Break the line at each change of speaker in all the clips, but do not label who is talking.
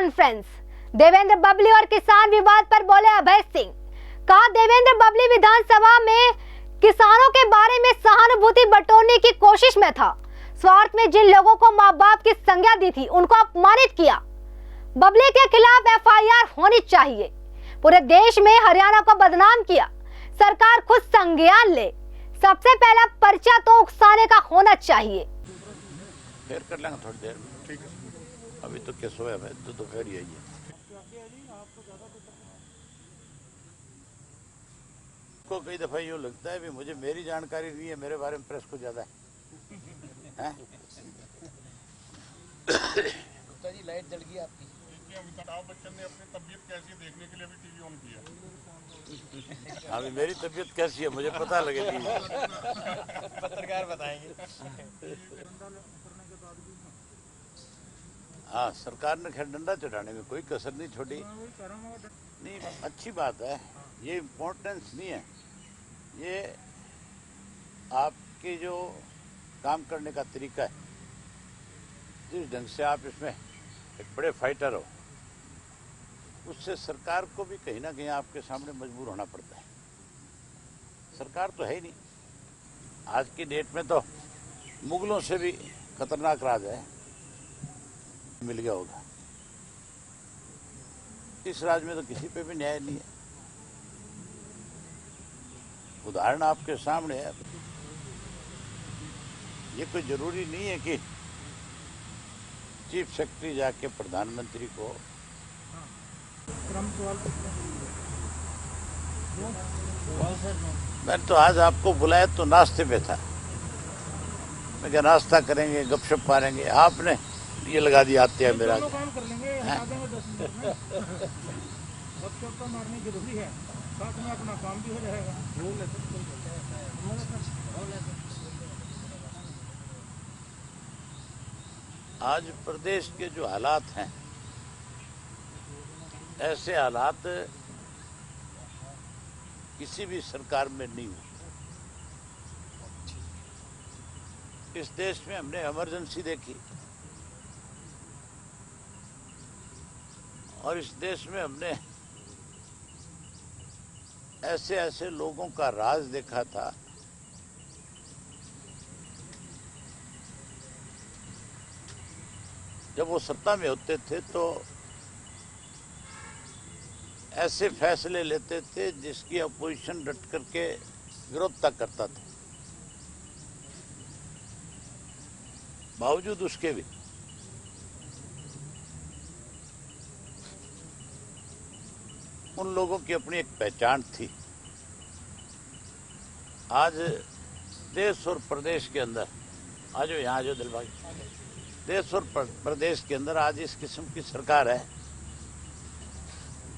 Conference. Devendra Babli और किसान विवाद पर बोले अभय सिंह। कहा, देवेंद्र बबली विधानसभा में किसानों के बारे में सहानुभूति बटोरने की कोशिश में था। स्वार्थ में जिन लोगों को माँ बाप की संज्ञा दी थी उनको अपमानित किया। बबली के खिलाफ एफआईआर होनी चाहिए। पूरे देश में हरियाणा को बदनाम किया। सरकार खुद संज्ञान ले। सबसे पहला पर्चा तो उकसाने का होना चाहिए।
फिर कर लेंगे थोड़ी देर में। ठीक है, अभी तो क्या सोया है, तो दोपहर ही आई है। को कई दफा यूँ लगता है भी मुझे मेरी जानकारी नहीं है, मेरे बारे में प्रेस को ज्यादा है।
गुप्ता जी लाइट जल गई आपकी।
अमिताभ बच्चन ने अपनी तबीयत कैसी है देखने के लिए भी टीवी ऑन किया।
अभी मेरी तबीयत कैसी है मुझे पता लगेगी।
पत्रकार बताएंगे।
हाँ, सरकार ने खैर डंडा चढ़ाने में कोई कसर नहीं छोड़ी। नहीं, अच्छी बात है, ये इम्पोर्टेंस नहीं है, ये आपके जो काम करने का तरीका है, जिस ढंग से आप इसमें एक बड़े फाइटर हो, उससे सरकार को भी कहीं ना कहीं आपके सामने मजबूर होना पड़ता है। सरकार तो है ही नहीं। आज की डेट में तो मुगलों से भी खतरनाक राज है, मिल गया होगा। इस राज में तो किसी पे भी न्याय नहीं है। उदाहरण आपके सामने है। ये कोई जरूरी नहीं है कि चीफ सेक्रेटरी जाके प्रधानमंत्री को मैंने तो आज आपको बुलाया तो नाश्ते पे था। मैं क्या नाश्ता करेंगे, गपशप मारेंगे, आपने ये लगा दिया आते हैं मेरा।
काम कर लेंगे, हटा देंगे 10 मिनट में। गपशप तो मारनी जरूरी है, साथ में अपना काम भी हो जाएगा।
आज प्रदेश के जो हालात हैं, ऐसे हालात किसी भी सरकार में नहीं हुए। इस देश में हमने इमरजेंसी देखी और इस देश में हमने ऐसे ऐसे लोगों का राज देखा था जब वो सत्ता में होते थे तो ऐसे फैसले लेते थे जिसकी अपोजिशन डट करके विरोध तक करता था। बावजूद उसके भी उन लोगों की अपनी एक पहचान थी। आज देश और प्रदेश के अंदर, आज यहाँ जो दिलबाग, देश और प्रदेश के अंदर आज इस किस्म की सरकार है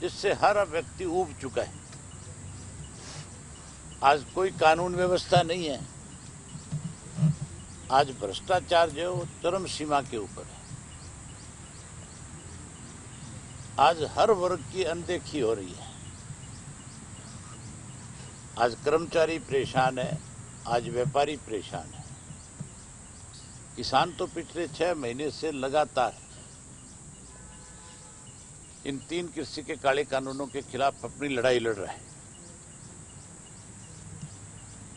जिससे हर व्यक्ति ऊब चुका है। आज कोई कानून व्यवस्था नहीं है। आज भ्रष्टाचार जो चरम सीमा के ऊपर है। आज हर वर्ग की अनदेखी हो रही है। आज कर्मचारी परेशान है, आज व्यापारी परेशान है। किसान तो पिछले 6 महीने से लगातार इन 3 कृषि के काले कानूनों के खिलाफ अपनी लड़ाई लड़ रहा है।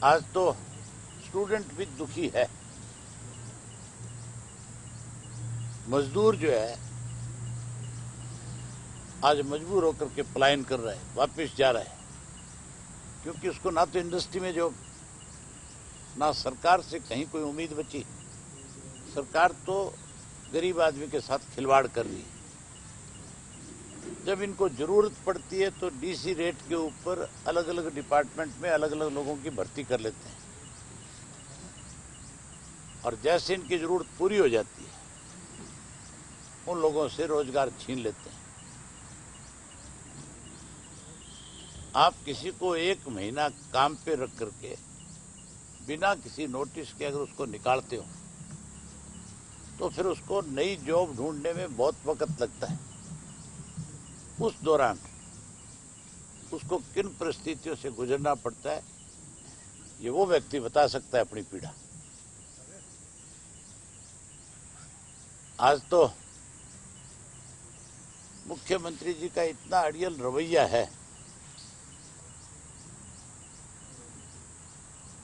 आज तो स्टूडेंट भी दुखी है। मजदूर जो है आज मजबूर होकर के पलायन कर रहा है, वापस जा रहा है, क्योंकि उसको ना तो इंडस्ट्री में जॉब, ना सरकार से कहीं कोई उम्मीद बची। सरकार तो गरीब आदमी के साथ खिलवाड़ कर रही है। जब इनको जरूरत पड़ती है तो डीसी रेट के ऊपर अलग अलग डिपार्टमेंट में अलग अलग लोगों की भर्ती कर लेते हैं और जैसे इनकी जरूरत पूरी हो जाती है उन लोगों से रोजगार छीन लेते हैं। आप किसी को 1 महीना काम पे रख करके बिना किसी नोटिस के अगर उसको निकालते हो तो फिर उसको नई जॉब ढूंढने में बहुत वक्त लगता है। उस दौरान उसको किन परिस्थितियों से गुजरना पड़ता है ये वो व्यक्ति बता सकता है अपनी पीड़ा। आज तो मुख्यमंत्री जी का इतना अड़ियल रवैया है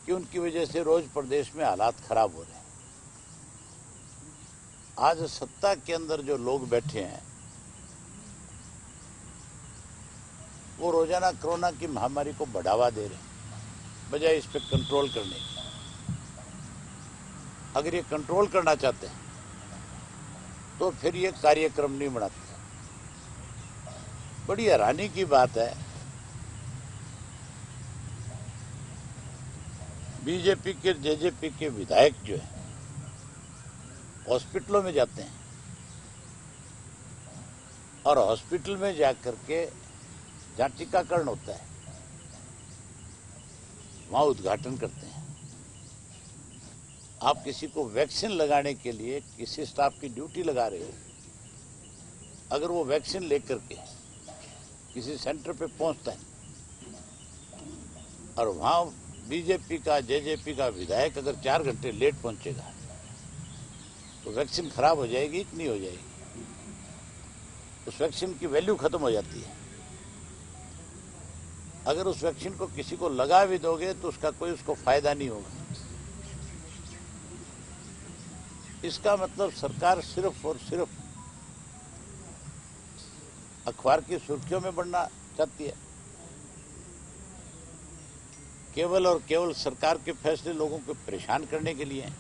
कि उनकी वजह से रोज प्रदेश में हालात खराब हो रहे हैं। आज सत्ता के अंदर जो लोग बैठे हैं वो रोजाना कोरोना की महामारी को बढ़ावा दे रहे हैं बजाय इस पर कंट्रोल करने की। अगर ये कंट्रोल करना चाहते हैं तो फिर ये कार्यक्रम नहीं बनाते। बड़ी हैरानी की बात है, बीजेपी के जेजेपी के विधायक जो है हॉस्पिटलों में जाते हैं और हॉस्पिटल में जाकर के जहाँ टीकाकरण होता है वहां उद्घाटन करते हैं। आप किसी को वैक्सीन लगाने के लिए किसी स्टाफ की ड्यूटी लगा रहे हो, अगर वो वैक्सीन लेकर के किसी सेंटर पे पहुंचता है और वहां बीजेपी का जेजेपी का विधायक अगर 4 घंटे लेट पहुंचेगा तो वैक्सीन खराब हो जाएगी कि नहीं हो जाएगी? उस वैक्सीन की वैल्यू खत्म हो जाती है। अगर उस वैक्सीन को किसी को लगा भी दोगे तो उसका कोई उसको फायदा नहीं होगा। इसका मतलब सरकार सिर्फ और सिर्फ अखबार की सुर्खियों में बढ़ना चाहती है। केवल और केवल सरकार के फैसले लोगों को परेशान करने के लिए हैं।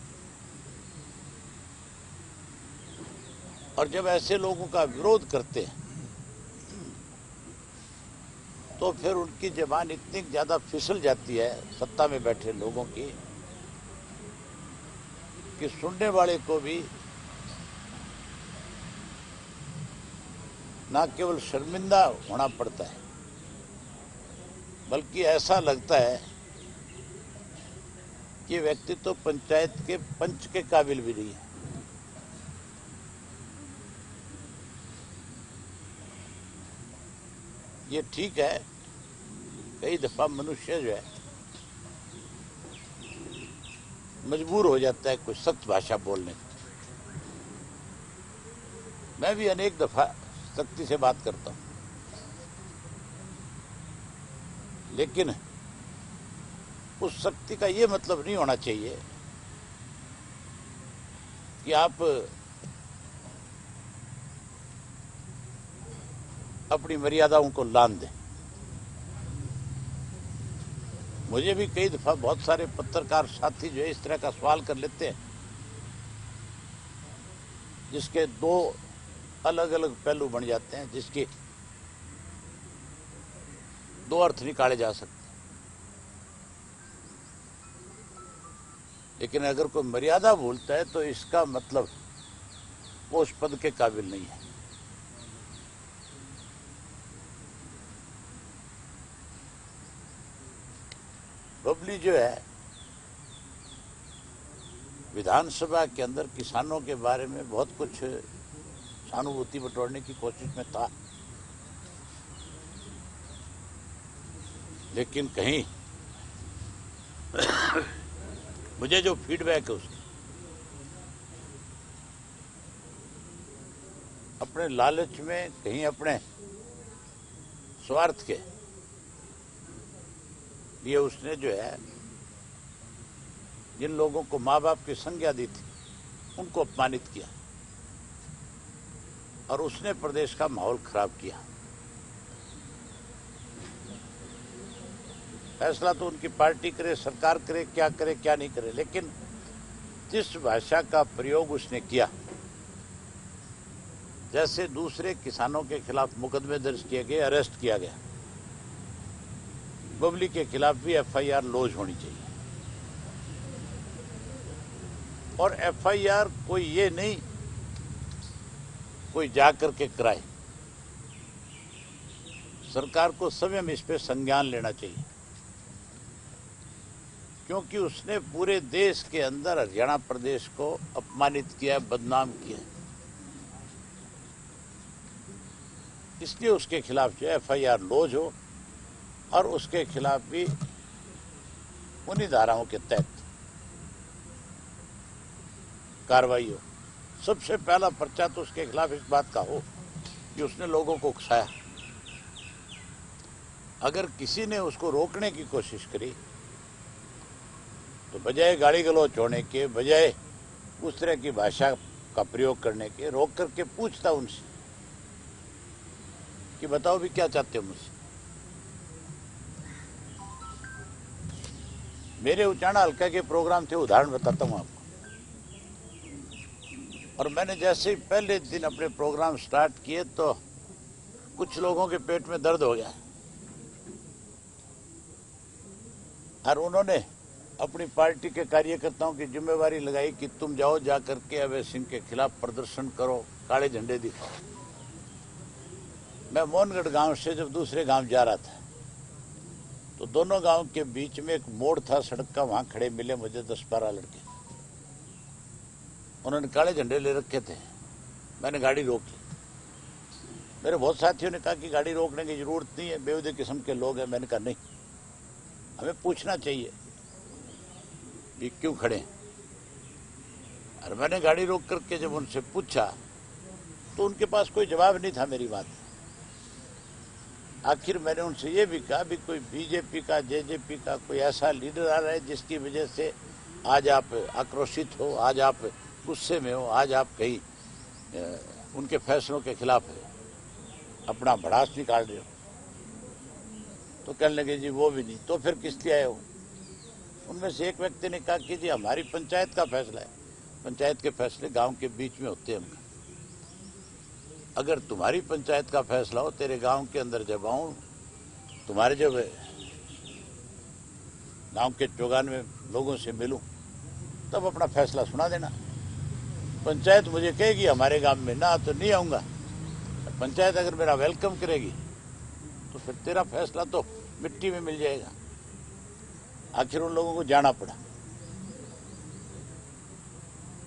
और जब ऐसे लोगों का विरोध करते हैं तो फिर उनकी जबान इतनी ज्यादा फिसल जाती है सत्ता में बैठे लोगों की कि सुनने वाले को भी ना केवल शर्मिंदा होना पड़ता है बल्कि ऐसा लगता है कि व्यक्ति तो पंचायत के पंच के काबिल भी नहीं है। ये ठीक है, कई दफा मनुष्य जो है मजबूर हो जाता है कुछ सख्त भाषा बोलने को। मैं भी अनेक दफा सख्ती से बात करता हूं, लेकिन उस सख्ती का ये मतलब नहीं होना चाहिए कि आप अपनी मर्यादाओं को लांघ दें। मुझे भी कई दफा बहुत सारे पत्रकार साथी जो है इस तरह का सवाल कर लेते हैं जिसके 2 अलग अलग पहलू बन जाते हैं, जिसके 2 अर्थ निकाले जा सकते हैं। लेकिन अगर कोई मर्यादा भूलता है तो इसका मतलब वो उस पद के काबिल नहीं है। बबली जो है विधानसभा के अंदर किसानों के बारे में बहुत कुछ सहानुभूति बटोरने की कोशिश में था, लेकिन कहीं मुझे जो फीडबैक है उसकी अपने लालच में, कहीं अपने स्वार्थ के लिए उसने जो है जिन लोगों को माँ बाप की संज्ञा दी थी उनको अपमानित किया और उसने प्रदेश का माहौल खराब किया। फैसला तो उनकी पार्टी करे, सरकार करे, क्या नहीं करे, लेकिन जिस भाषा का प्रयोग उसने किया, जैसे दूसरे किसानों के खिलाफ मुकदमे दर्ज किए गए, अरेस्ट किया गया, बबली के खिलाफ भी एफआईआर लॉन्च होनी चाहिए। और एफआईआर कोई ये नहीं कोई जा करके कराए, सरकार को स्वयं इस पे संज्ञान लेना चाहिए, क्योंकि उसने पूरे देश के अंदर हरियाणा प्रदेश को अपमानित किया, बदनाम किया। इसलिए उसके खिलाफ जो एफआईआर लॉन्च हो और उसके खिलाफ भी उन्हीं धाराओं के तहत कार्रवाई हो। सबसे पहला पर्चा तो उसके खिलाफ इस बात का हो कि उसने लोगों को उकसाया। अगर किसी ने उसको रोकने की कोशिश करी तो बजाय गाली गलौच होने के, बजाय उस तरह की भाषा का प्रयोग करने के, रोक करके पूछता उनसे कि बताओ भी क्या चाहते हो मुझसे। मेरे उचाना हल्का के प्रोग्राम थे, उदाहरण बताता हूं आपको। और मैंने जैसे ही पहले दिन अपने प्रोग्राम स्टार्ट किए तो कुछ लोगों के पेट में दर्द हो गया और उन्होंने अपनी पार्टी के कार्यकर्ताओं की जिम्मेवारी लगाई कि तुम जाओ, जा करके अभय सिंह के खिलाफ प्रदर्शन करो, काले झंडे दिखाओ। मैं मोहनगढ़ गांव से जब दूसरे गांव जा रहा था तो दोनों गांव के बीच में एक मोड़ था सड़क का, वहां खड़े मिले मुझे 10-12 लड़के। उन्होंने काले झंडे ले रखे थे। मैंने गाड़ी रोक ली। मेरे बहुत साथियों ने कहा कि गाड़ी रोकने की जरूरत नहीं है, बेवजह किस्म के लोग हैं। मैंने कहा नहीं, हमें पूछना चाहिए कि क्यों खड़े हैं। और मैंने गाड़ी रोक करके जब उनसे पूछा तो उनके पास कोई जवाब नहीं था मेरी बात। आखिर मैंने उनसे ये भी कहा भी कोई बीजेपी का, जेजेपी का कोई ऐसा लीडर आ रहा है जिसकी वजह से आज आप आक्रोशित हो, आज आप गुस्से में हो, आज आप कहीं उनके फैसलों के खिलाफ अपना भड़ास निकाल रहे हो। तो कहने लगे जी वो भी नहीं। तो फिर किस लिए आए हो? उनमें से एक व्यक्ति ने कहा कि जी हमारी पंचायत का फैसला है, पंचायत के फैसले गांव के बीच में होते हैं। अगर तुम्हारी पंचायत का फैसला हो, तेरे गांव के अंदर जब आऊं, तुम्हारे जब गांव के 94 लोगों से मिलूं, तब अपना फैसला सुना देना। पंचायत मुझे कहेगी हमारे गांव में ना तो नहीं आऊंगा। पंचायत अगर मेरा वेलकम करेगी तो फिर तेरा फैसला तो मिट्टी में मिल जाएगा। आखिर उन लोगों को जाना पड़ा।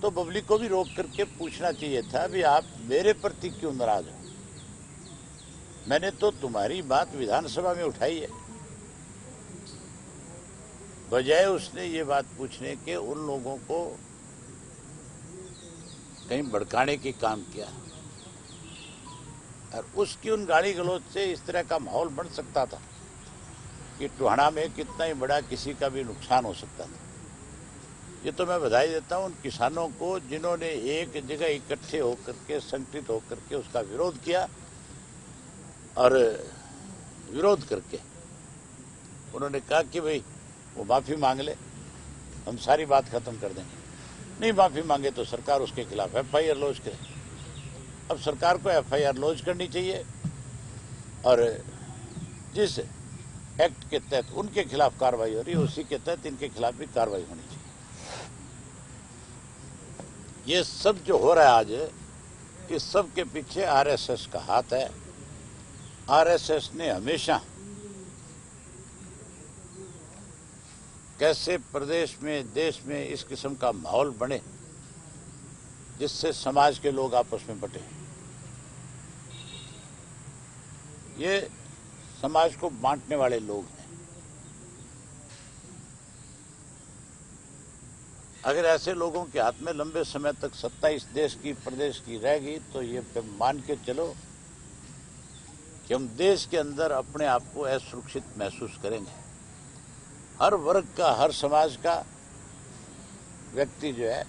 तो पब्लिक को भी रोक करके पूछना चाहिए था भी आप मेरे प्रति क्यों नाराज हो? मैंने तो तुम्हारी बात विधानसभा में उठाई है। बजाय उसने ये बात पूछने के उन लोगों को कहीं भड़काने की काम किया और उसकी उन गाली गलौज से इस तरह का माहौल बन सकता था कि टोहाना में कितना ही बड़ा किसी का भी नुकसान हो सकता था। ये तो मैं बधाई देता हूं उन किसानों को जिन्होंने एक जगह इकट्ठे होकर के, संगठित होकर के उसका विरोध किया और विरोध करके उन्होंने कहा कि भाई वो माफी मांग ले, हम सारी बात खत्म कर देंगे। नहीं माफी मांगे तो सरकार उसके खिलाफ FIR लॉन्च करे। अब सरकार को FIR लॉन्च करनी चाहिए और जिस एक्ट के तहत उनके खिलाफ कार्रवाई हो रही है उसी के तहत इनके खिलाफ भी कार्रवाई होनी चाहिए। ये सब जो हो रहा है आज, इस सब के पीछे RSS का हाथ है। RSS ने हमेशा कैसे प्रदेश में, देश में इस किस्म का माहौल बने जिससे समाज के लोग आपस में बंटे। ये समाज को बांटने वाले लोग हैं। अगर ऐसे लोगों के हाथ में लंबे समय तक सत्ता इस देश की, प्रदेश की रहेगी तो ये मान के चलो कि हम देश के अंदर अपने आप को असुरक्षित महसूस करेंगे। हर वर्ग का, हर समाज का व्यक्ति जो है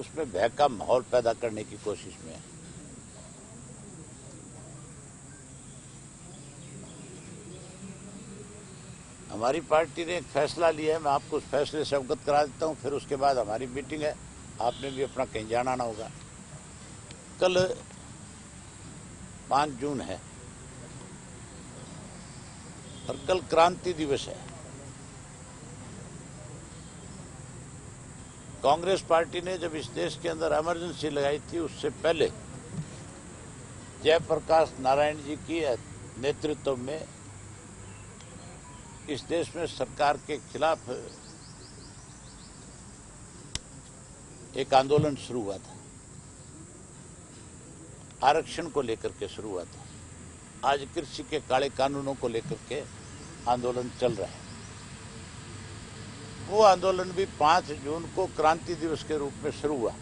उसमें भय का माहौल पैदा करने की कोशिश में है। हमारी पार्टी ने एक फैसला लिया है, मैं आपको उस फैसले से अवगत करा देता हूं, फिर उसके बाद हमारी मीटिंग है, आपने भी अपना कहीं जाना ना होगा। कल 5 जून है और कल क्रांति दिवस है। कांग्रेस पार्टी ने जब इस देश के अंदर इमरजेंसी लगाई थी उससे पहले जयप्रकाश नारायण जी की नेतृत्व में इस देश में सरकार के खिलाफ एक आंदोलन शुरू हुआ था, आरक्षण को लेकर के शुरू हुआ था। आज कृषि के काले कानूनों को लेकर के आंदोलन चल रहा है। वो आंदोलन भी 5 जून को क्रांति दिवस के रूप में शुरू हुआ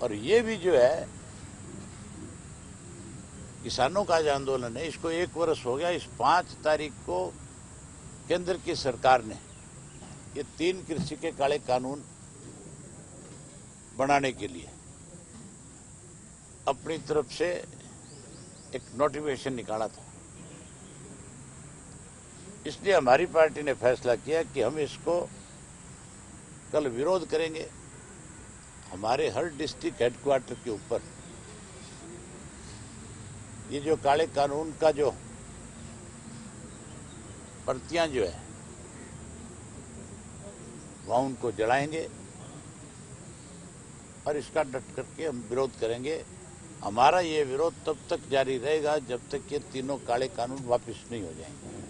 और ये भी जो है किसानों का जो आंदोलन है, इसको 1 वर्ष हो गया। इस 5 तारीख को केंद्र की सरकार ने ये 3 कृषि के काले कानून बनाने के लिए अपनी तरफ से एक नोटिफिकेशन निकाला था। इसलिए हमारी पार्टी ने फैसला किया कि हम इसको कल विरोध करेंगे। हमारे हर डिस्ट्रिक्ट हेडक्वार्टर के ऊपर ये जो काले कानून का जो प्रतियां जो है वहां उनको जलाएंगे और इसका डट करके हम विरोध करेंगे। हमारा ये विरोध तब तक जारी रहेगा जब तक ये तीनों काले कानून वापस नहीं हो जाएंगे।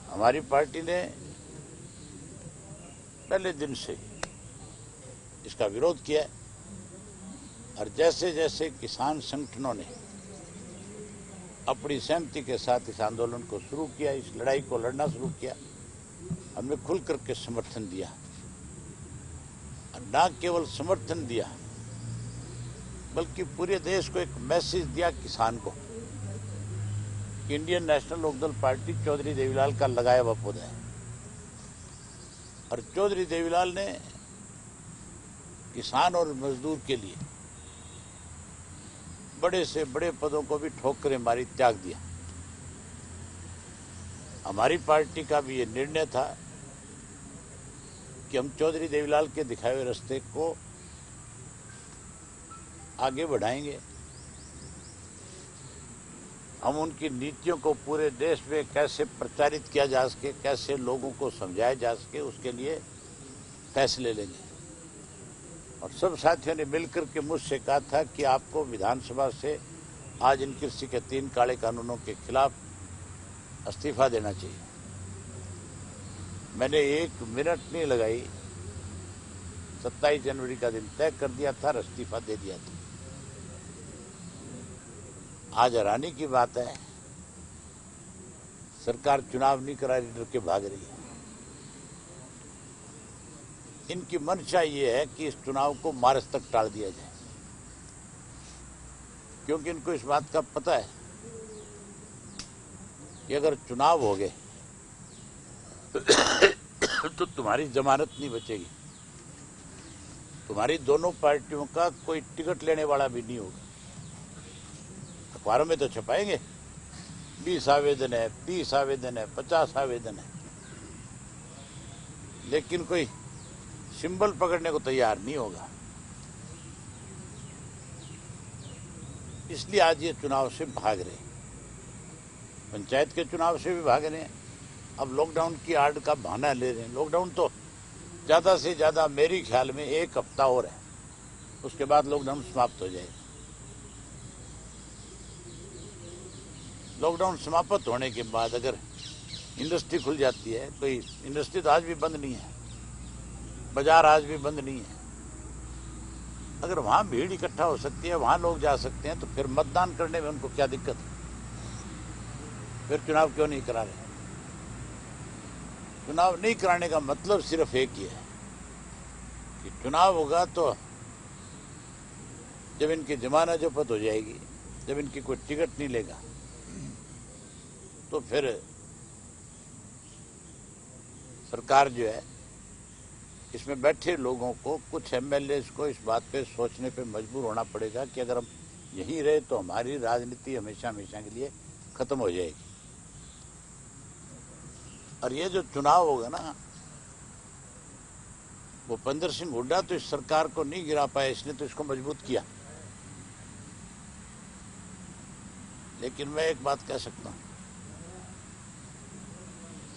हमारी पार्टी ने पहले दिन से इसका विरोध किया है और जैसे जैसे किसान संगठनों ने अपनी सहमति के साथ इस आंदोलन को शुरू किया, इस लड़ाई को लड़ना शुरू किया, हमने खुल करके समर्थन दिया। और न केवल समर्थन दिया बल्कि पूरे देश को एक मैसेज दिया किसान को कि Indian National Lokdal Party Chaudhary Devilal का लगाया हुआ पौधा है। और चौधरी देवीलाल ने किसान और मजदूर के लिए बड़े से बड़े पदों को भी ठोकरें मारी, त्याग दिया। हमारी पार्टी का भी ये निर्णय था कि हम चौधरी देवीलाल के दिखाए हुए रास्ते को आगे बढ़ाएंगे। हम उनकी नीतियों को पूरे देश में कैसे प्रचारित किया जा सके, कैसे लोगों को समझाया जा सके, उसके लिए फैसले लेंगे। और सब साथियों ने मिलकर के मुझसे कहा था कि आपको विधानसभा से आज इन कृषि के 3 काले कानूनों के खिलाफ इस्तीफा देना चाहिए। मैंने 1 मिनट नहीं लगाई, 27 जनवरी का दिन तय कर दिया था और इस्तीफा दे दिया था। आज हैरानी की बात है, सरकार चुनाव नहीं करा रही, डर के भाग रही है। इनकी मंशा ये है कि इस चुनाव को मार्च तक टाल दिया जाए, क्योंकि इनको इस बात का पता है कि अगर चुनाव हो गए तो तुम्हारी जमानत नहीं बचेगी। तुम्हारी दोनों पार्टियों का कोई टिकट लेने वाला भी नहीं होगा। अखबारों में तो छपाएंगे 20 आवेदन है, 30 आवेदन है, 50 आवेदन है, लेकिन कोई सिंबल पकड़ने को तैयार नहीं होगा। इसलिए आज ये चुनाव से भाग रहे, पंचायत के चुनाव से भी भाग रहे हैं। अब लॉकडाउन की आड़ का बहाना ले रहे हैं। लॉकडाउन तो ज्यादा से ज्यादा मेरे ख्याल में 1 हफ्ता और है, उसके बाद लॉकडाउन समाप्त हो जाएगा। लॉकडाउन समाप्त होने के बाद अगर इंडस्ट्री खुल जाती है, कोई इंडस्ट्री तो आज भी बंद नहीं है, बाजार आज भी बंद नहीं है, अगर वहां भीड़ इकट्ठा हो सकती है, वहां लोग जा सकते हैं, तो फिर मतदान करने में उनको क्या दिक्कत है? फिर चुनाव क्यों नहीं करा रहे? चुनाव नहीं कराने का मतलब सिर्फ एक ही है कि चुनाव होगा तो जब इनकी जमानत जब्त हो जाएगी, जब इनकी कोई टिकट नहीं लेगा, तो फिर सरकार जो है, इसमें बैठे लोगों को, कुछ एमएलए को इस बात पे सोचने पे मजबूर होना पड़ेगा कि अगर हम यहीं रहे तो हमारी राजनीति हमेशा हमेशा के लिए खत्म हो जाएगी। और ये जो चुनाव होगा ना, वो भूपेंद्र सिंह हुड्डा तो इस सरकार को नहीं गिरा पाया, इसने तो इसको मजबूत किया। लेकिन मैं एक बात कह सकता हूं,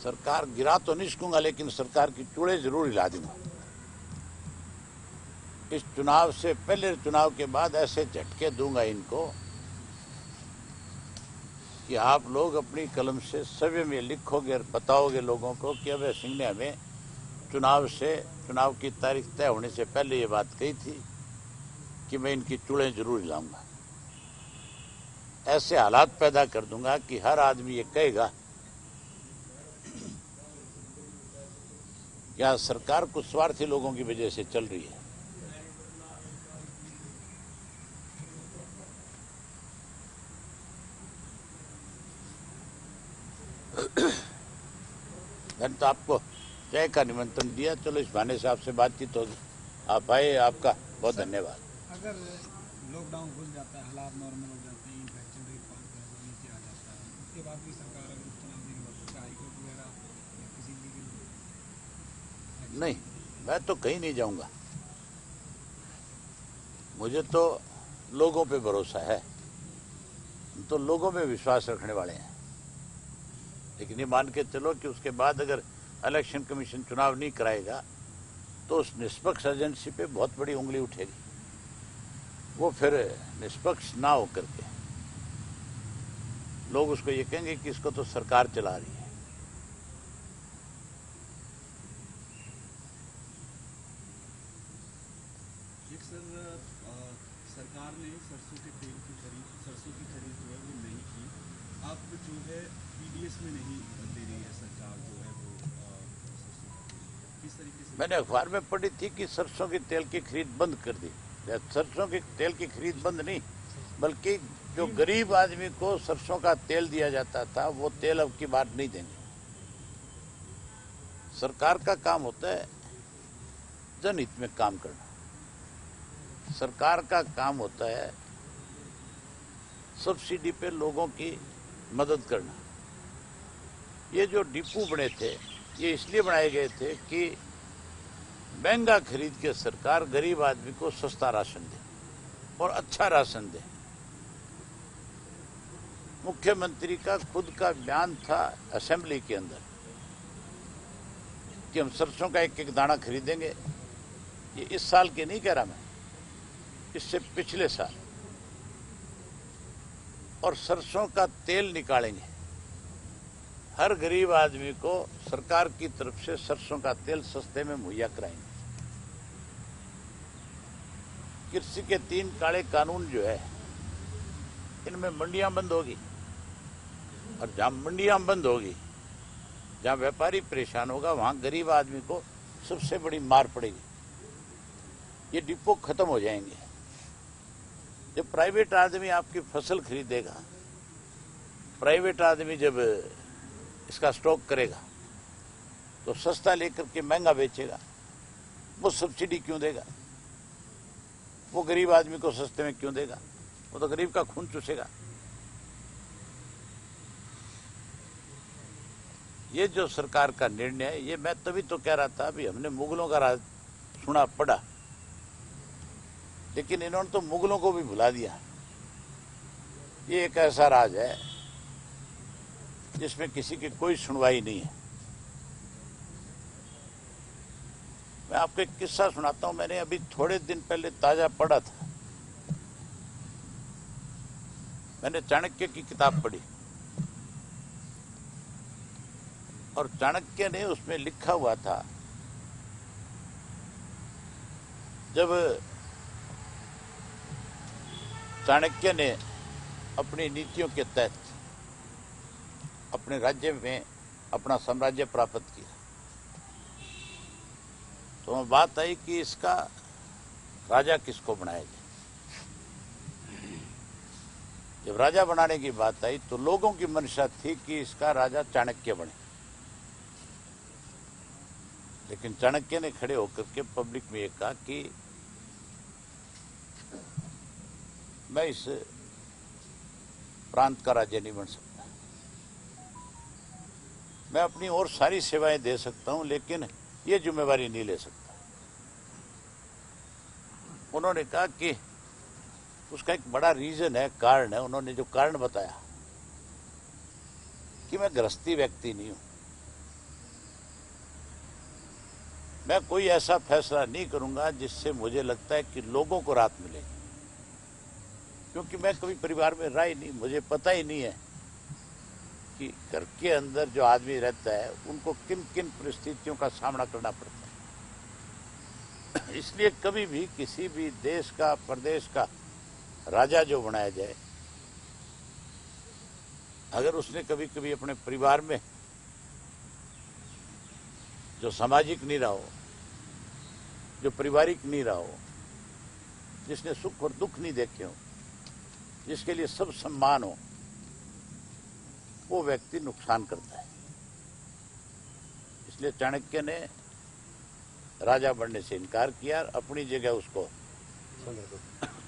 सरकार गिरा तो नहीं सकूंगा, लेकिन सरकार की चूड़े जरूर हिला दूंगा। इस चुनाव से पहले, चुनाव के बाद ऐसे झटके दूंगा इनको कि आप लोग अपनी कलम से सभी में लिखोगे और बताओगे लोगों को कि अभय सिंह ने हमें चुनाव की तारीख तय होने से पहले ये बात कही थी कि मैं इनकी चूड़े जरूर हिलाऊंगा। ऐसे हालात पैदा कर दूंगा कि हर आदमी ये कहेगा यहाँ सरकार कुछ स्वार्थी लोगों की वजह से चल रही है। मैंने तो आपको चाय का निमंत्रण दिया, चलो इस बहाने से आपसे बातचीत होगी। आप आए, आपका बहुत धन्यवाद।
अगर लॉकडाउन खुल जाता है, हालात नॉर्मल हो जाते हैं, इन्फेक्शन रेट 5% नीचे आ जाता है, उसके बाद भी सरकार अगर चुनाव देने वक्त हाईकोर्ट वगैरह या किसी लीगल
नहीं, मैं तो कहीं नहीं जाऊंगा। मुझे तो लोगों पे भरोसा है, हम तो लोगों में विश्वास रखने वाले हैं। लेकिन ये मान के चलो कि उसके बाद अगर इलेक्शन कमीशन चुनाव नहीं कराएगा तो उस निष्पक्ष एजेंसी पे बहुत बड़ी उंगली उठेगी। वो फिर निष्पक्ष ना होकर के लोग उसको ये कहेंगे कि इसको तो सरकार चला रही है।
एक सर, सरकार ने सरसों के तेल की खरीद जो है वो नहीं की। अब जो है पीडीएस में नहीं दे रही है सरकार जो है वो सरसों का तेल। किस तरीके से?
मैंने अखबार में पढ़ी थी कि सरसों के तेल की खरीद बंद कर दी। सरसों के तेल की खरीद बंद नहीं, बल्कि जो गरीब आदमी को सरसों का तेल दिया जाता था वो तेल अब की बार नहीं देंगे। सरकार का काम होता है जनहित में काम करना। सरकार का काम होता है सब्सिडी पे लोगों की मदद करना। ये जो डिपो बने थे ये इसलिए बनाए गए थे कि महंगा खरीद के सरकार गरीब आदमी को सस्ता राशन दे और अच्छा राशन दे। मुख्यमंत्री का खुद का बयान था असेंबली के अंदर कि हम सरसों का एक एक दाना खरीदेंगे। ये इस साल के नहीं कह रहा मैं, इससे पिछले साल। और सरसों का तेल निकालेंगे। हर गरीब आदमी को सरकार की तरफ से सरसों का तेल सस्ते में मुहैया कराएंगे। कृषि के 3 काले कानून जो है इनमें मंडियां बंद होगी, और जहां मंडियां बंद होगी, जहां व्यापारी परेशान होगा, वहां गरीब आदमी को सबसे बड़ी मार पड़ेगी। ये डिपो खत्म हो जाएंगे। जब प्राइवेट आदमी आपकी फसल खरीदेगा, प्राइवेट आदमी जब इसका स्टॉक करेगा तो सस्ता लेकर के महंगा बेचेगा। वो सब्सिडी क्यों देगा? वो गरीब आदमी को सस्ते में क्यों देगा? वो तो गरीब का खून चूसेगा। ये जो सरकार का निर्णय है, ये मैं तभी तो कह रहा था, अभी हमने मुगलों का राज सुना पड़ा, लेकिन इन्होंने तो मुगलों को भी भुला दिया। ये एक ऐसा राज है जिसमें किसी की कोई सुनवाई नहीं है। मैं आपको एक किस्सा सुनाता हूं। मैंने अभी थोड़े दिन पहले ताजा पढ़ा था। मैंने चाणक्य की किताब पढ़ी और चाणक्य ने उसमें लिखा हुआ था, जब चाणक्य ने अपनी नीतियों के तहत अपने राज्य में अपना साम्राज्य प्राप्त किया, तो बात आई कि इसका राजा किसको बनाया जाए। जब राजा बनाने की बात आई तो लोगों की मंशा थी कि इसका राजा चाणक्य बने। लेकिन चाणक्य ने खड़े होकर के पब्लिक में ये कहा कि मैं इस प्रांत का राजा नहीं बन सकता। मैं अपनी और सारी सेवाएं दे सकता हूं, लेकिन ये जिम्मेवारी नहीं ले सकता। उन्होंने कहा कि उसका एक बड़ा रीजन है, कारण है। उन्होंने जो कारण बताया कि मैं गृहस्थी व्यक्ति नहीं हूं, मैं कोई ऐसा फैसला नहीं करूंगा जिससे मुझे लगता है कि लोगों को राहत मिलेगी, क्योंकि मैं कभी परिवार में रहा ही नहीं, मुझे पता ही नहीं है कि घर के अंदर जो आदमी रहता है उनको किन किन परिस्थितियों का सामना करना पड़ता है। इसलिए कभी भी किसी भी देश का, प्रदेश का राजा जो बनाया जाए, अगर उसने कभी कभी अपने परिवार में जो सामाजिक नहीं रहा हो, जो पारिवारिक नहीं रहा हो, जिसने सुख और दुख नहीं देखे हो, जिसके लिए सब सम्मान हो, वो व्यक्ति नुकसान करता है। इसलिए चाणक्य ने राजा बनने से इनकार किया और अपनी जगह उसको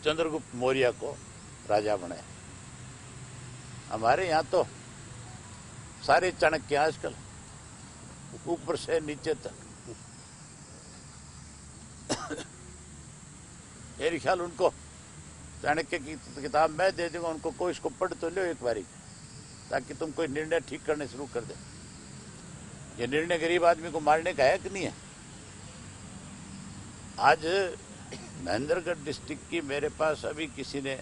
चंद्रगुप्त मौर्य को राजा बनाया। हमारे यहाँ तो सारे चाणक्य आजकल ऊपर से नीचे तक, मेरे ख्याल उनको चाणक्य की किताब मैं दे दूंगा, उनको कोई इसको पढ़ तो लो एक बारी, ताकि तुम कोई निर्णय ठीक करने शुरू कर दे। ये निर्णय गरीब आदमी को मारने का है कि नहीं है? आज महेंद्रगढ़ डिस्ट्रिक्ट की मेरे पास अभी किसी ने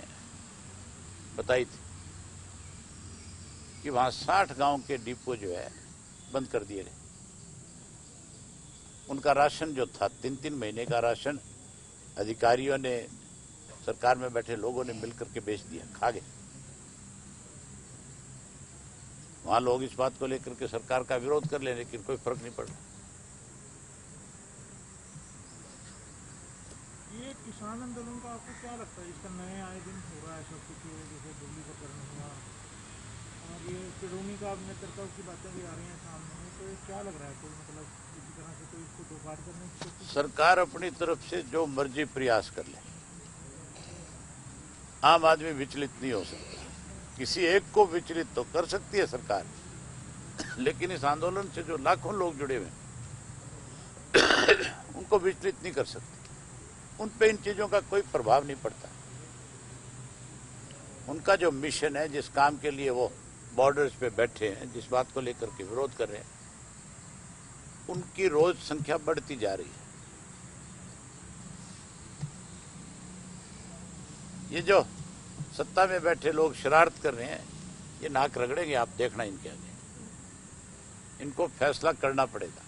बताई थी कि वहां 60 गांव के डिपो जो है बंद कर दिए गए। उनका राशन जो था 3-3 महीने का राशन अधिकारियों ने, सरकार में बैठे लोगों ने मिलकर के बेच दिया, खा गए। वहां लोग इस बात को लेकर के सरकार का विरोध कर ले, लेकिन कोई फर्क नहीं पड़ रहा।
ये किसान आंदोलन का आपको क्या लगता है? इसका नए आए दिन हो रहा है सब कुछ, जैसे दिल्ली का करना हुआ और ये किडोनी का अपने तरफ की बातें भी आ रही हैं सामने, तो ये क्या लग रहा है? कोई मतलब इसी तरह से कोई इसको दोबार करने की कोशिश?
सरकार अपनी तरफ से जो मर्जी प्रयास कर ले, आम आदमी विचलित नहीं हो सकता। किसी एक को विचलित तो कर सकती है सरकार, लेकिन इस आंदोलन से जो लाखों लोग जुड़े हुए उनको विचलित नहीं कर सकती। उन पे इन चीजों का कोई प्रभाव नहीं पड़ता। उनका जो मिशन है, जिस काम के लिए वो बॉर्डर्स पे बैठे हैं, जिस बात को लेकर के विरोध कर रहे हैं, उनकी रोज संख्या बढ़ती जा रही है। ये जो सत्ता में बैठे लोग शरारत कर रहे हैं, ये नाक रगड़ेंगे, आप देखना इनके आगे। इनको फैसला करना पड़ेगा,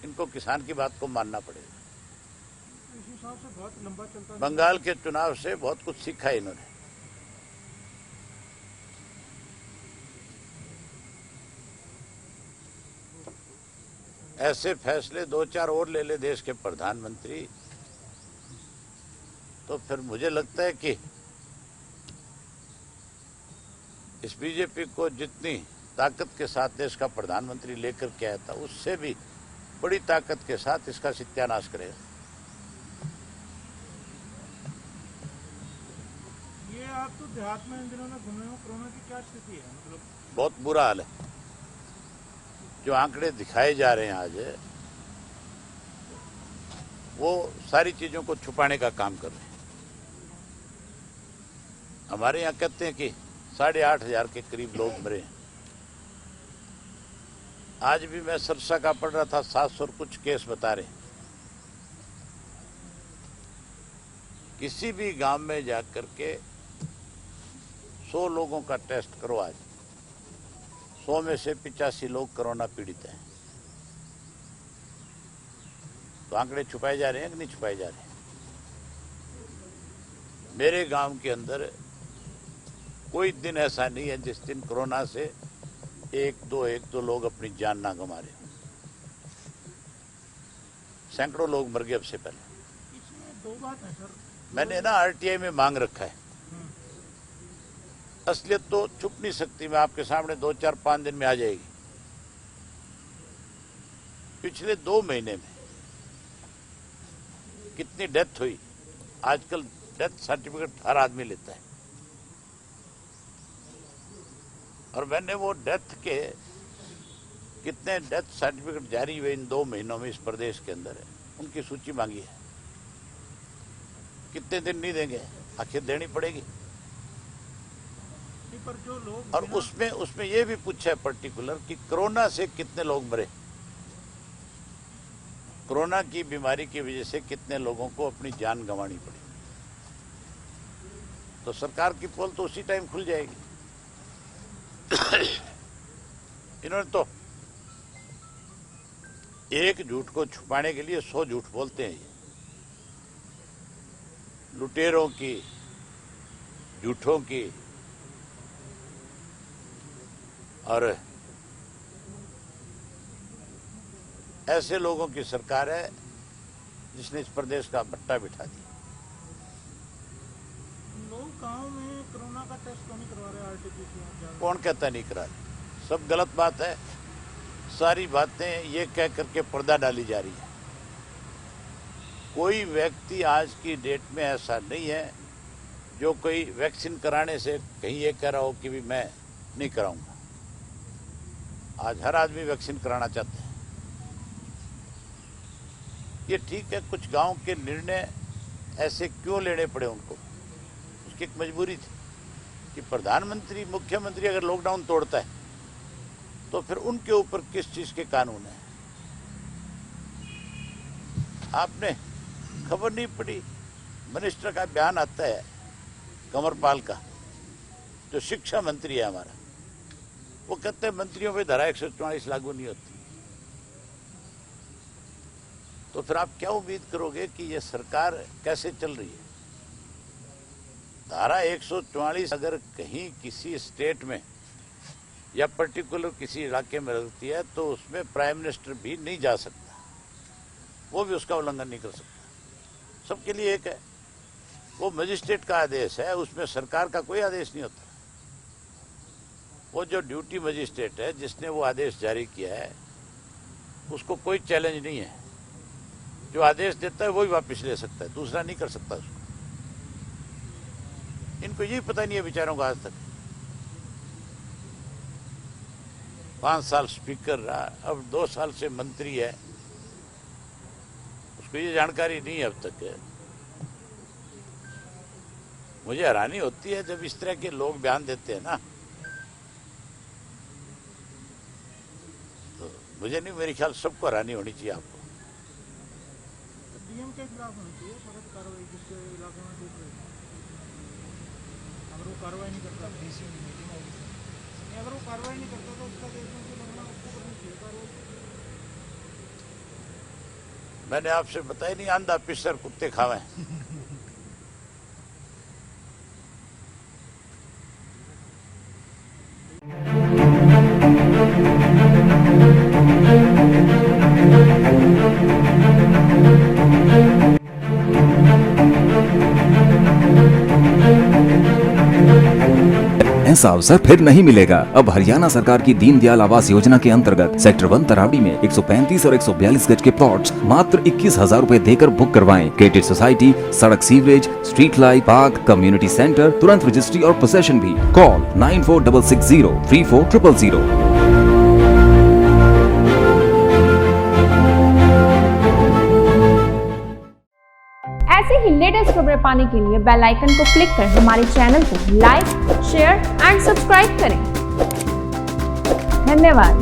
इनको किसान की बात को मानना पड़ेगा।
इस हिसाब से बहुत लंबा चलता है।
बंगाल के चुनाव से बहुत कुछ सीखा है इन्होंने। ऐसे फैसले 2-4 और ले ले देश के प्रधानमंत्री, तो फिर मुझे लगता है कि इस बीजेपी को जितनी ताकत के साथ देश का प्रधानमंत्री लेकर के आया था, उससे भी बड़ी ताकत के साथ इसका सत्यानाश करेगा।
ये आप तो देहात में इन दिनों में घूमे हो, कोरोना की क्या स्थिति है? मतलब
बहुत बुरा हाल है। जो आंकड़े दिखाए जा रहे हैं आज, वो सारी चीजों को छुपाने का काम कर रहे हैं। हमारे यहाँ कहते हैं कि 8,500 के करीब लोग मरे हैं। आज भी मैं सरसा का पढ़ रहा था, 700 और कुछ केस बता रहे हैं। किसी भी गांव में जाकर के 100 लोगों का टेस्ट करो आज, 100 में से 85 लोग कोरोना पीड़ित हैं। तो आंकड़े छुपाए जा रहे हैं कि नहीं छुपाए जा रहे हैं? मेरे गांव के अंदर कोई दिन ऐसा नहीं है जिस दिन कोरोना से एक दो लोग अपनी जान ना गंवा रहे हो। सैकड़ों लोग मर गए अब से पहले।
इसमें दो बात है सर।
मैंने ना आरटीआई में मांग रखा है। असलियत तो छुप नहीं सकती, मैं आपके सामने 2-4-5 दिन में आ जाएगी। पिछले 2 महीने में कितनी डेथ हुई? आजकल डेथ सर्टिफिकेट हर आदमी लेता है, और मैंने वो डेथ के कितने डेथ सर्टिफिकेट जारी हुए इन 2 महीनों में इस प्रदेश के अंदर है, उनकी सूची मांगी है। कितने दिन नहीं देंगे, आखिर देनी पड़ेगी।
पर जो लोग
और उसमें ये भी पूछा है पर्टिकुलर कि कोरोना से कितने लोग मरे, कोरोना की बीमारी की वजह से कितने लोगों को अपनी जान गंवानी पड़ी। तो सरकार की पोल तो उसी टाइम खुल जाएगी। इन्होंने तो एक झूठ को छुपाने के लिए 100 झूठ बोलते हैं। ये लुटेरों की, झूठों की और ऐसे लोगों की सरकार है जिसने इस प्रदेश का भट्टा बिठा दिया।
लोग गांव में कोरोना का टेस्ट क्यों नहीं करवा रहे? आरटीपीसीआर
कौन कहता नहीं करा रहे? सब गलत बात है। सारी बातें ये कह करके पर्दा डाली जा रही है। कोई व्यक्ति आज की डेट में ऐसा नहीं है जो कोई वैक्सीन कराने से कहीं ये कह रहा हो कि भी मैं नहीं कराऊंगा। आज हर आदमी वैक्सीन कराना चाहता है। ये ठीक है, कुछ गांव के निर्णय ऐसे क्यों लेने पड़े उनको, उसकी एक मजबूरी थी कि प्रधानमंत्री मुख्यमंत्री अगर लॉकडाउन तोड़ता है तो फिर उनके ऊपर किस चीज के कानून है। आपने खबर नहीं पड़ी, मिनिस्टर का बयान आता है कंवरपाल का, जो शिक्षा मंत्री है हमारा, वो कहते हैं मंत्रियों पे धारा 144 लागू नहीं होती। तो फिर आप क्या उम्मीद करोगे कि ये सरकार कैसे चल रही है? धारा 144 अगर कहीं किसी स्टेट में या पर्टिकुलर किसी इलाके में लगती है तो उसमें प्राइम मिनिस्टर भी नहीं जा सकता, वो भी उसका उल्लंघन नहीं कर सकता। सबके लिए एक है, वो मजिस्ट्रेट का आदेश है, उसमें सरकार का कोई आदेश नहीं होता। वो जो ड्यूटी मजिस्ट्रेट है जिसने वो आदेश जारी किया है उसको कोई चैलेंज नहीं है। जो आदेश देता है वही वापस ले सकता है, दूसरा नहीं कर सकता उसको। इनको यही पता नहीं है बेचारों को आज तक। 5 साल स्पीकर रहा, अब 2 साल से मंत्री है, उसको ये जानकारी नहीं है अब तक। मुझे हैरानी होती है जब इस तरह के लोग बयान देते हैं ना, तो मुझे नहीं, मेरे ख्याल सबको हैरानी होनी चाहिए। आपको
डीएम के खिलाफ होनी चाहिए सख्त कार्रवाई, जिसके इलाके में देख रहे हैं। अगर वो कार्रवाई नहीं करता, डीसी की मीटिंग होगी सर, अगर वो कार्रवाई नहीं करता तो उसका देखने से लगना उसको करनी चाहिए कार्रवाई।
मैंने आपसे बताया नहीं, अंधा पिसर कुत्ते खावे।
ऐसा अवसर फिर नहीं मिलेगा। अब हरियाणा सरकार की दीनदयाल आवास योजना के अंतर्गत सेक्टर 1 तरावड़ी में 135 और 142 गज के प्लॉट्स मात्र 21,000 रुपए देकर बुक करवाएं। क्रेडिट सोसाइटी, सड़क, sewerage, street light, park, community centre, तुरंत रजिस्ट्री और पोसेशन भी। कॉल 9466034000।
ऐसे ही लेटेस्ट खबरें पाने के लिए बेल आइकन को क्लिक कर हमारे चैनल को लाइक, शेयर एंड सब्सक्राइब करें। धन्यवाद।